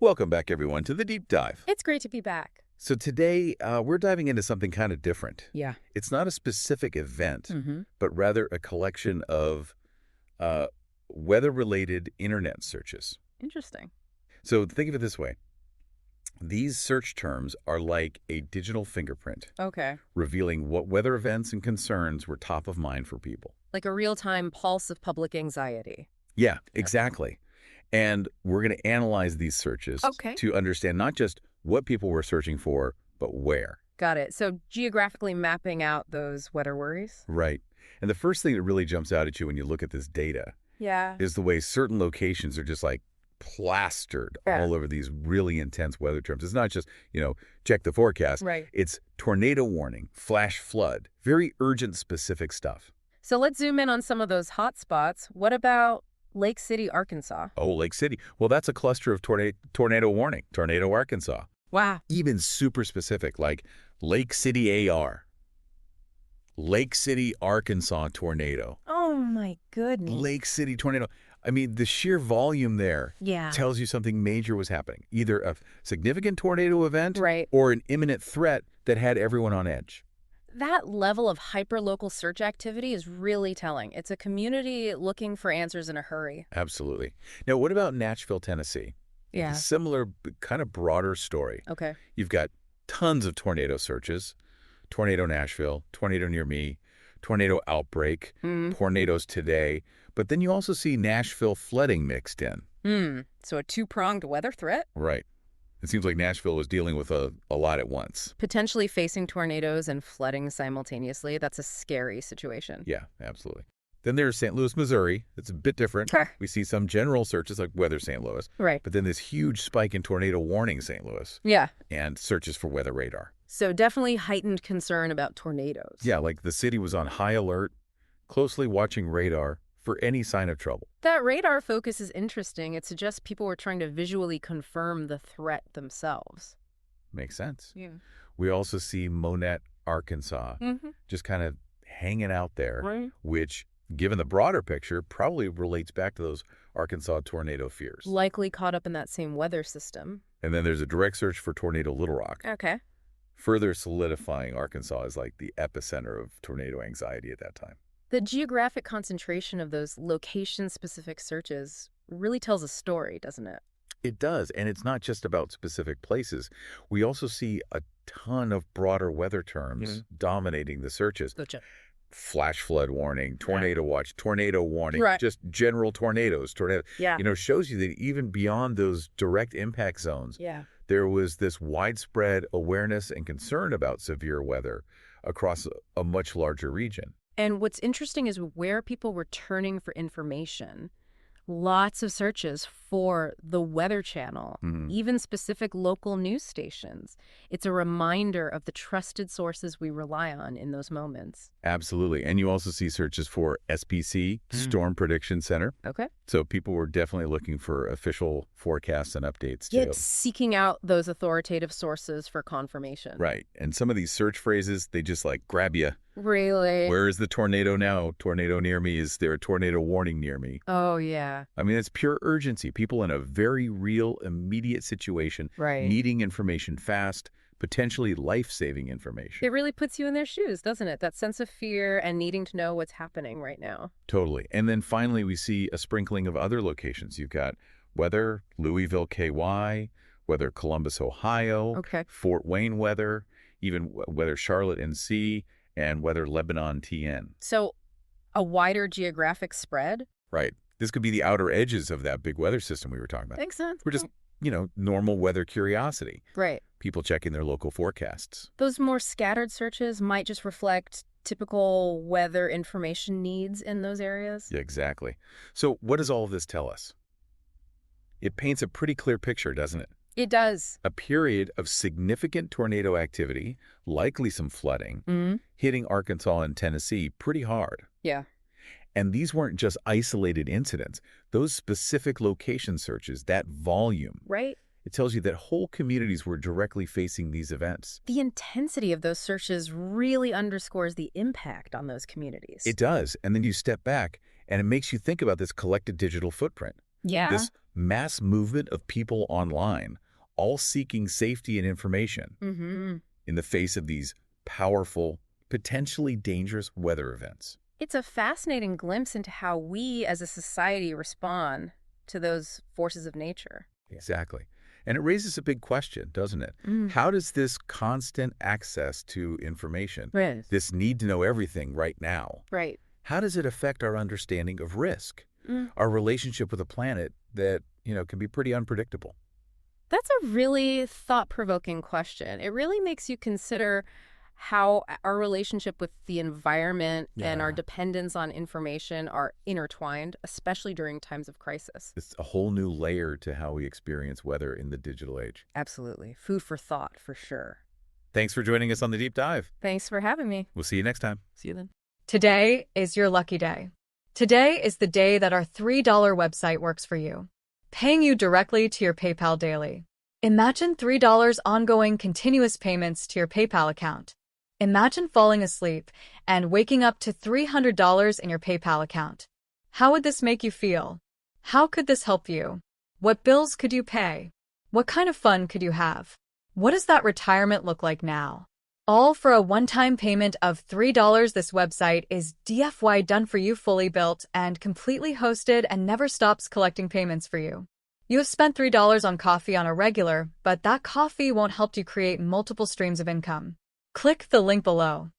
Welcome back, everyone, to the Deep Dive. It's great to be back. So today, we're diving into something kind of different. Yeah. It's not a specific event, but rather a collection of weather-related internet searches. Interesting. So think of it this way. These search terms are like a digital fingerprint, Okay. revealing what weather events and concerns were top of mind for people. Like a real-time pulse of public anxiety. Yeah, exactly. And we're going to analyze these searches to understand not just what people were searching for, but where. Got it. So geographically mapping out those weather worries? Right. And the first thing that really jumps out at you when you look at this data is the way certain locations are just like plastered all over these really intense weather terms. It's not just, check the forecast. Right. It's tornado warning, flash flood, very urgent specific stuff. So let's zoom in on some of those hot spots. What about Lake City, Arkansas? Oh, Lake City. Well, that's a cluster of tornado warning, Tornado, Arkansas. Wow. Even super specific, like Lake City AR. Lake City, Arkansas tornado. Oh, my goodness. Lake City tornado. I mean, the sheer volume there tells you something major was happening. Either a significant tornado event or an imminent threat that had everyone on edge. That level of hyper-local search activity is really telling. It's a community looking for answers in a hurry. Absolutely. Now, what about Nashville, Tennessee? Yeah. A similar, kind of broader story. Okay. You've got tons of tornado searches. Tornado Nashville, tornado near me, tornado outbreak, tornadoes today. But then you also see Nashville flooding mixed in. So a two-pronged weather threat? Right. It seems like Nashville was dealing with a lot at once. Potentially facing tornadoes and flooding simultaneously. That's a scary situation. Yeah, absolutely. Then there's St. Louis, Missouri. It's a bit different. Sure. We see some general searches like weather St. Louis. Right. But then this huge spike in tornado warning St. Louis. Yeah. And searches for weather radar. So definitely heightened concern about tornadoes. Yeah, like the city was on high alert, closely watching radar for any sign of trouble. That radar focus is interesting. It suggests people were trying to visually confirm the threat themselves. Makes sense. Yeah. We also see Monette, Arkansas, just kind of hanging out there, which, given the broader picture, probably relates back to those Arkansas tornado fears. Likely caught up in that same weather system. And then there's a direct search for tornado Little Rock. Okay. Further solidifying Arkansas as like the epicenter of tornado anxiety at that time. The geographic concentration of those location-specific searches really tells a story, doesn't it? It does, and it's not just about specific places. We also see a ton of broader weather terms dominating the searches. Gotcha. Flash flood warning, tornado watch, tornado warning, Right. just general tornadoes. Yeah. Shows you that even beyond those direct impact zones, there was this widespread awareness and concern about severe weather across a much larger region. And what's interesting is where people were turning for information. Lots of searches for the Weather Channel, even specific local news stations. It's a reminder of the trusted sources we rely on in those moments. Absolutely. And you also see searches for SPC, Storm Prediction Center. Okay. So people were definitely looking for official forecasts and updates, too. Yet seeking out those authoritative sources for confirmation. Right. And some of these search phrases, they just like grab you. Really? Where is the tornado now? Tornado near me. Is there a tornado warning near me? Oh, yeah. I mean, it's pure urgency. People in a very real, immediate situation, needing information fast, potentially life-saving information. It really puts you in their shoes, doesn't it? That sense of fear and needing to know what's happening right now. Totally. And then finally, we see a sprinkling of other locations. You've got weather, Louisville, KY, weather, Columbus, Ohio, Fort Wayne weather, even weather, Charlotte, NC, and weather, Lebanon, TN. So a wider geographic spread? Right. This could be the outer edges of that big weather system we were talking about. Makes sense. We're just, normal weather curiosity. Right. People checking their local forecasts. Those more scattered searches might just reflect typical weather information needs in those areas. Yeah, exactly. So what does all of this tell us? It paints a pretty clear picture, doesn't it? It does. A period of significant tornado activity, likely some flooding, hitting Arkansas and Tennessee pretty hard. Yeah. And these weren't just isolated incidents. Those specific location searches, that volume. Right. It tells you that whole communities were directly facing these events. The intensity of those searches really underscores the impact on those communities. It does. And then you step back, and it makes you think about this collective digital footprint. Yeah. This mass movement of people online, all seeking safety and information in the face of these powerful, potentially dangerous weather events. It's a fascinating glimpse into how we as a society respond to those forces of nature. Exactly. And it raises a big question, doesn't it? How does this constant access to information, this need to know everything right now, how does it affect our understanding of risk, our relationship with a planet that, can be pretty unpredictable? That's a really thought-provoking question. It really makes you consider how our relationship with the environment and our dependence on information are intertwined, especially during times of crisis. It's a whole new layer to how we experience weather in the digital age. Absolutely. Food for thought, for sure. Thanks for joining us on The Deep Dive. Thanks for having me. We'll see you next time. See you then. Today is your lucky day. Today is the day that our $3 website works for you, paying you directly to your PayPal daily. Imagine $3 ongoing continuous payments to your PayPal account. Imagine falling asleep and waking up to $300 in your PayPal account. How would this make you feel? How could this help you? What bills could you pay? What kind of fun could you have? What does that retirement look like now? All for a one-time payment of $3. This website is DFY done for you, fully built and completely hosted, and never stops collecting payments for you. You have spent $3 on coffee on a regular, but that coffee won't help you create multiple streams of income. Click the link below.